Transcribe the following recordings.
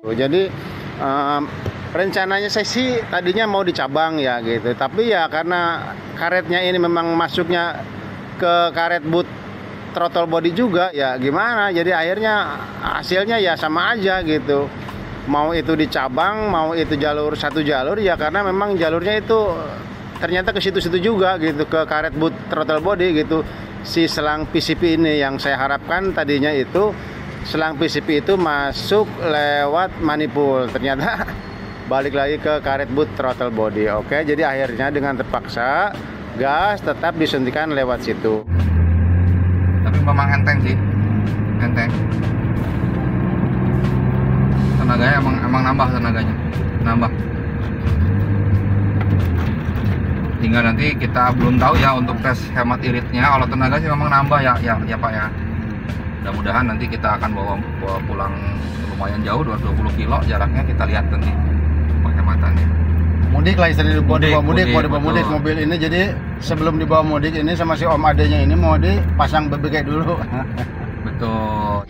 Jadi rencananya saya sih tadinya mau dicabang ya gitu, tapi ya karena karetnya ini memang masuknya ke karet boot throttle body juga ya gimana, jadi akhirnya hasilnya ya sama aja gitu. Mau itu dicabang, mau itu jalur satu jalur ya karena memang jalurnya itu ternyata ke situ-situ juga gitu, ke karet boot throttle body gitu. Si selang PCP ini yang saya harapkan tadinya itu selang PCP itu masuk lewat manifold, ternyata balik lagi ke karet boot throttle body. Oke, jadi akhirnya dengan terpaksa gas tetap disuntikan lewat situ. Tapi memang enteng sih, enteng. Tenaganya emang nambah, tenaganya nambah. Tinggal nanti kita belum tahu ya untuk tes hemat iritnya. Kalau tenaga sih memang nambah ya Pak ya. Mudah-mudahan nanti kita akan bawa pulang lumayan jauh, 220 kilo jaraknya, kita lihat nanti penghematannya. Mudik lah istilahnya, dibawa mudik betul. mobil ini. Jadi sebelum dibawa mudik ini sama si om adenya ini mau dipasang BBG dulu. Betul.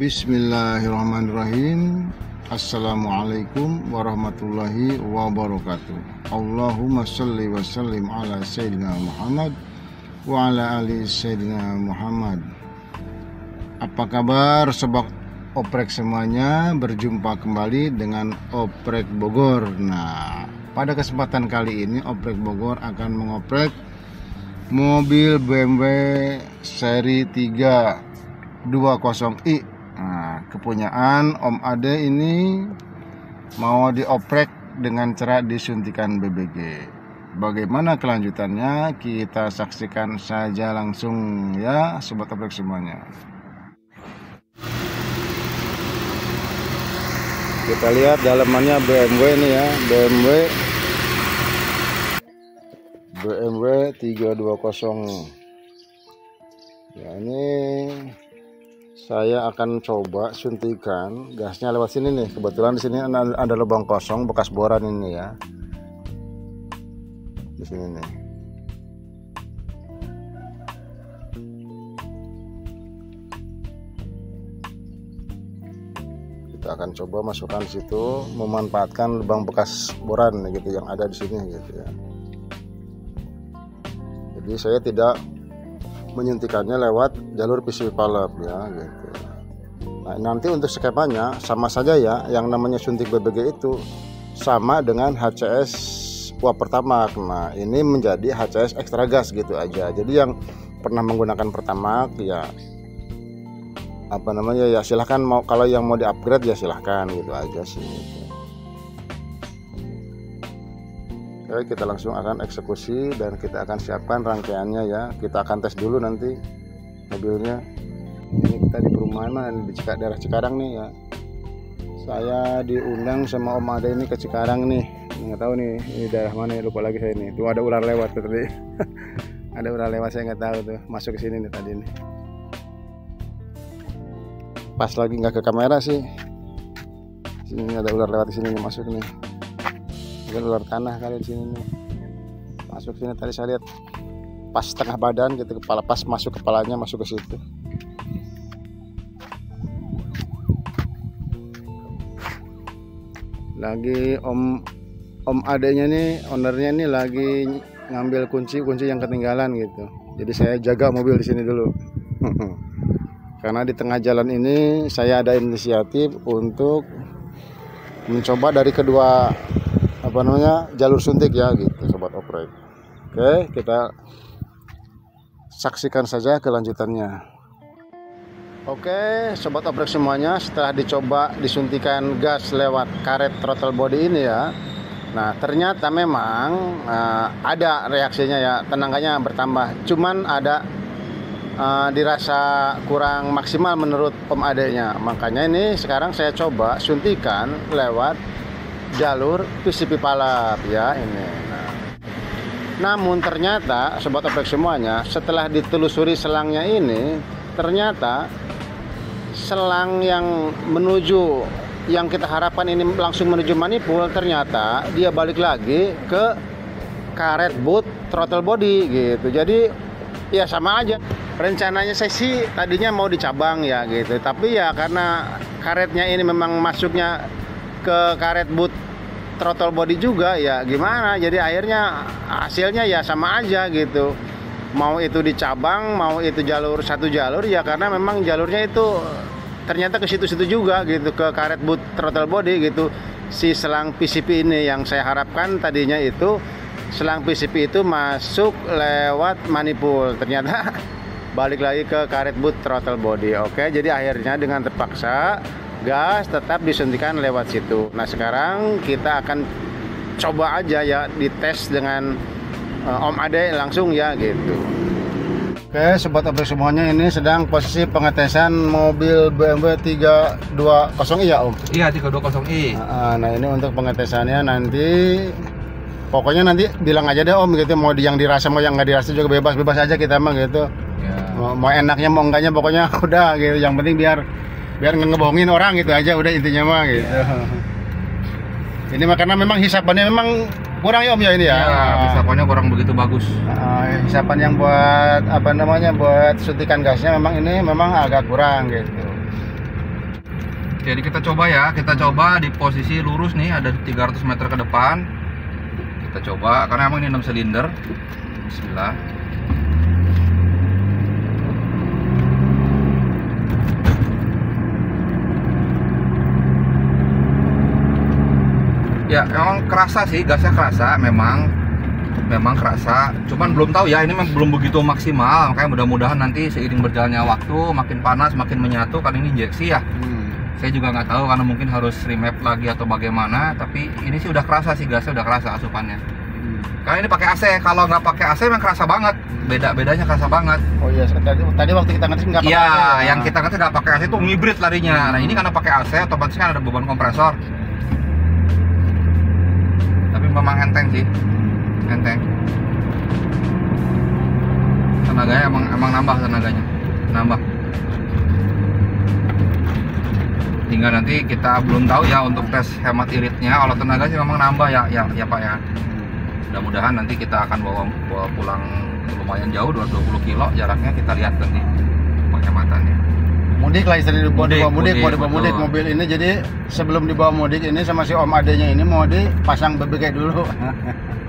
Bismillahirrahmanirrahim. Assalamualaikum warahmatullahi wabarakatuh. Allahumma salli wa sallim ala Sayyidina Muhammad wa ala ali Sayyidina Muhammad. Apa kabar sobat oprek semuanya? Berjumpa kembali dengan Oprek Bogor. Nah, pada kesempatan kali ini Oprek Bogor akan mengoprek mobil BMW seri 320i. Nah, kepunyaan Om Ade ini mau dioprek dengan cara disuntikan BBG. Bagaimana kelanjutannya? Kita saksikan saja langsung ya sobat oprek semuanya. Kita lihat dalamannya BMW ini ya, BMW 320. Ya, ini saya akan coba suntikan gasnya lewat sini nih. Kebetulan di sini ada lubang kosong bekas boran ini ya. Di sini nih. Kita akan coba masukkan di situ, memanfaatkan lubang bekas boran gitu yang ada di sini gitu ya. Jadi saya tidak menyuntikannya lewat jalur PCP palep ya gitu. Nah, nanti untuk skemanya sama saja ya, yang namanya suntik BBG itu sama dengan HCS uap Pertamax. Nah, ini menjadi HCS extra gas gitu aja. Jadi yang pernah menggunakan Pertamax ya ya silahkan, mau kalau yang mau di-upgrade ya silahkan gitu aja sih gitu. Oke, kita langsung akan eksekusi dan kita akan siapkan rangkaiannya ya. Kita akan tes dulu nanti mobilnya. Ini kita di perumahan di daerah Cikarang nih ya. Saya diundang sama Om Ade ini ke Cikarang nih. Nggak tahu nih ini daerah mana, lupa lagi saya nih. Tuh ada ular lewat tuh tadi. Ada ular lewat, saya nggak tahu tuh. Masuk ke sini nih tadi nih. Pas lagi nggak ke kamera sih. Sini ada ular lewat di sini nih, masuk nih. Mungkin ular tanah kali di sini nih. Masuk sini tadi saya lihat pas setengah badan gitu, kepala pas masuk kepalanya masuk ke situ. Lagi Om adenya nih, ownernya nih lagi ngambil kunci yang ketinggalan gitu. Jadi saya jaga mobil di sini dulu. Karena di tengah jalan ini saya ada inisiatif untuk mencoba dari kedua jalur suntik ya gitu sobat oprek. Oke, kita saksikan saja kelanjutannya. Oke sobat oprek semuanya, setelah dicoba disuntikan gas lewat karet throttle body ini ya, nah ternyata memang ada reaksinya ya, tenaganya bertambah, cuman ada dirasa kurang maksimal menurut Om Adenya. Makanya ini sekarang saya coba suntikan lewat jalur PCP palep ya ini. Namun ternyata sobat oprek semuanya, setelah ditelusuri selangnya ini, ternyata selang yang menuju, yang kita harapkan ini langsung menuju manifold, ternyata dia balik lagi ke karet boot throttle body gitu. Jadi ya sama aja. Rencananya saya sih tadinya mau dicabang ya gitu, tapi ya karena karetnya ini memang masuknya ke karet boot throttle body juga ya gimana, jadi akhirnya hasilnya ya sama aja gitu. Mau itu dicabang, mau itu jalur satu jalur ya karena memang jalurnya itu ternyata ke situ-situ juga gitu, ke karet boot throttle body gitu. Si selang PCP ini yang saya harapkan tadinya itu selang PCP itu masuk lewat manifold, ternyata balik lagi ke karet boot throttle body. Oke, jadi akhirnya dengan terpaksa gas tetap disuntikan lewat situ. Nah sekarang kita akan coba aja ya dites dengan Om Ade langsung ya gitu. Oke sobat obrik semuanya, ini sedang posisi pengetesan mobil BMW 320i ya Om? Iya 320i. Nah ini untuk pengetesannya nanti pokoknya nanti bilang aja deh Om gitu, mau yang dirasa mau yang nggak dirasa juga bebas aja kita mah gitu ya. Mau enaknya mau enggaknya pokoknya udah gitu, yang penting biar nggak ngebohongin orang gitu aja udah intinya mah gitu ya. Ini mah karena memang hisapannya memang kurang ya Om ya ini ya, hisapannya kurang begitu bagus. Hisapan yang buat apa namanya buat suntikan gasnya memang ini memang agak kurang gitu. Jadi kita coba ya, kita coba di posisi lurus nih, ada 300 meter ke depan. Kita coba karena emang ini 6 silinder. Bismillah. Ya emang kerasa sih, gasnya kerasa, memang kerasa. Cuman belum tahu ya, ini memang belum begitu maksimal. Makanya mudah-mudahan nanti seiring berjalannya waktu makin panas, makin menyatu. Kan ini injeksi ya. Saya juga nggak tahu karena mungkin harus remap lagi atau bagaimana. Tapi ini sih udah kerasa sih, gasnya udah kerasa asupannya. Karena ini pakai AC, kalau nggak pakai AC memang kerasa banget. Bedanya kerasa banget. Oh iya, tadi waktu kita ngetes nggak pakai AC. Iya, yang kita ngetes nggak pakai AC itu ngibrit larinya. Nah ini karena pakai AC, otomatis kan ada beban kompresor. Tapi memang enteng sih, enteng. Tenaganya emang nambah tenaganya, nambah. Hingga nanti kita belum tahu ya untuk tes hemat iritnya. Kalau tenaga sih memang nambah ya Pak ya. Mudah-mudahan nanti kita akan bawa pulang lumayan jauh, 220 kilo jaraknya, kita lihat nanti penghematannya. Mudik lah istilahnya, dibawa mudik mobil ini. Jadi sebelum dibawa mudik ini sama si Om adenya ini mau dipasang BBG dulu.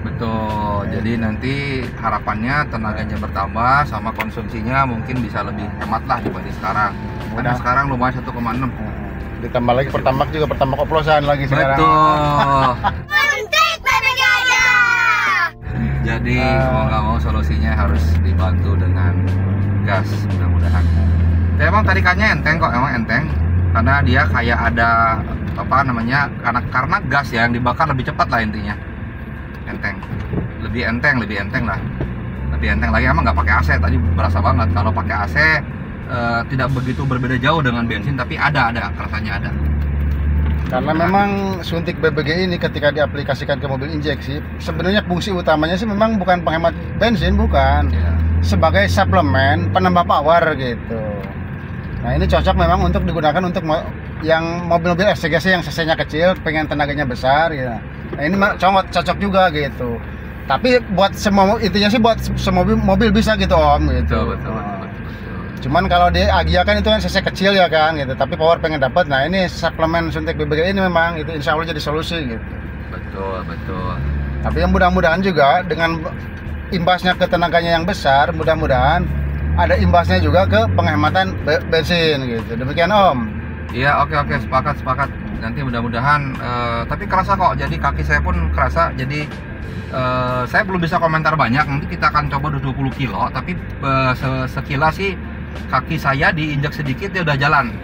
Betul. Jadi nanti harapannya tenaganya bertambah sama konsumsinya mungkin bisa lebih hemat lah dibanding sekarang. Karena sekarang lumayan 1,6. Ditambah lagi pertamax juga, pertamax oplosan lagi sekarang. Betul. Jadi mau nggak mau solusinya harus dibantu dengan gas, mudah-mudahan. Ya, emang tarikannya enteng kok, emang enteng. Karena dia kayak ada apa namanya, karena gas ya yang dibakar lebih cepat lah intinya. Enteng, lebih enteng lah. Lebih enteng lagi, emang nggak pakai AC, tadi berasa banget. Kalau pakai AC tidak begitu berbeda jauh dengan bensin, tapi ada rasanya ada. Karena memang suntik BBG ini ketika diaplikasikan ke mobil injeksi, sebenarnya fungsi utamanya sih memang bukan penghemat bensin, bukan. Sebagai suplemen penambah power gitu. Nah ini cocok memang untuk digunakan untuk yang mobil-mobil SCGC yang cc-nya kecil, pengen tenaganya besar ya. Nah ini cocok juga gitu. Tapi buat semua intinya sih buat semua mobil bisa gitu Om gitu. Betul. Cuman kalau di Agya kan itu kan cc kecil ya kan gitu, tapi power pengen dapat. Nah ini suplemen suntik BBG ini memang itu insya Allah jadi solusi gitu. Betul. Tapi yang mudah-mudahan juga dengan imbasnya ke tenaganya yang besar, mudah-mudahan ada imbasnya juga ke penghematan bensin gitu. Demikian Om. Iya, oke, sepakat. Nanti mudah-mudahan tapi kerasa kok. Jadi kaki saya pun kerasa. Jadi saya belum bisa komentar banyak. Nanti kita akan coba 20 kilo. Tapi sekilas sih kaki saya diinjak sedikit dia udah jalan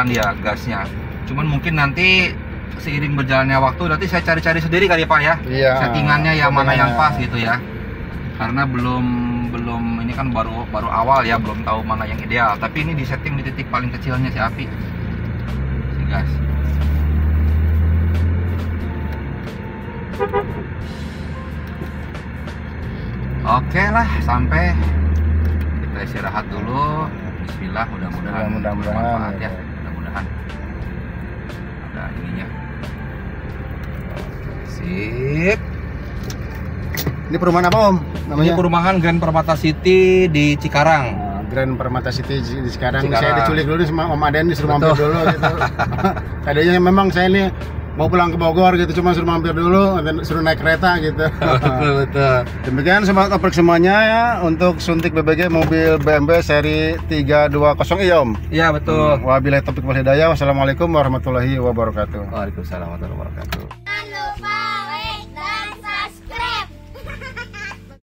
dia gasnya. Cuman mungkin nanti seiring berjalannya waktu nanti saya cari-cari sendiri kali Pak ya. Iya. Settingannya yang mana yang pas gitu ya. Karena belum ini kan baru awal ya, belum tahu mana yang ideal. Tapi ini disetting di titik paling kecilnya si api. Si gas. Oke lah, sampai kita istirahat dulu. Bismillah, mudah-mudahan bermanfaat ya. Mudah-mudahan ada ininya. Sip. Ini perumahan apa Om? Ini Namanya? perumahan Grand Permata City di Cikarang. Grand Permata City di sekarang. Cikarang. Saya diculik dulu sama Om Aden, disuruh mampir Betul. dulu gitu. Tadinya memang saya ini mau pulang ke Bogor gitu, cuma suruh mampir dulu, dan suruh naik kereta gitu. Betul. Demikian sobat oprek semuanya ya untuk suntik BBG mobil BMW seri 320 ya Om. Iya betul. Wabillahi taufiq wal hidayah. Wassalamualaikum warahmatullahi wabarakatuh. Waalaikumsalam warahmatullahi wabarakatuh.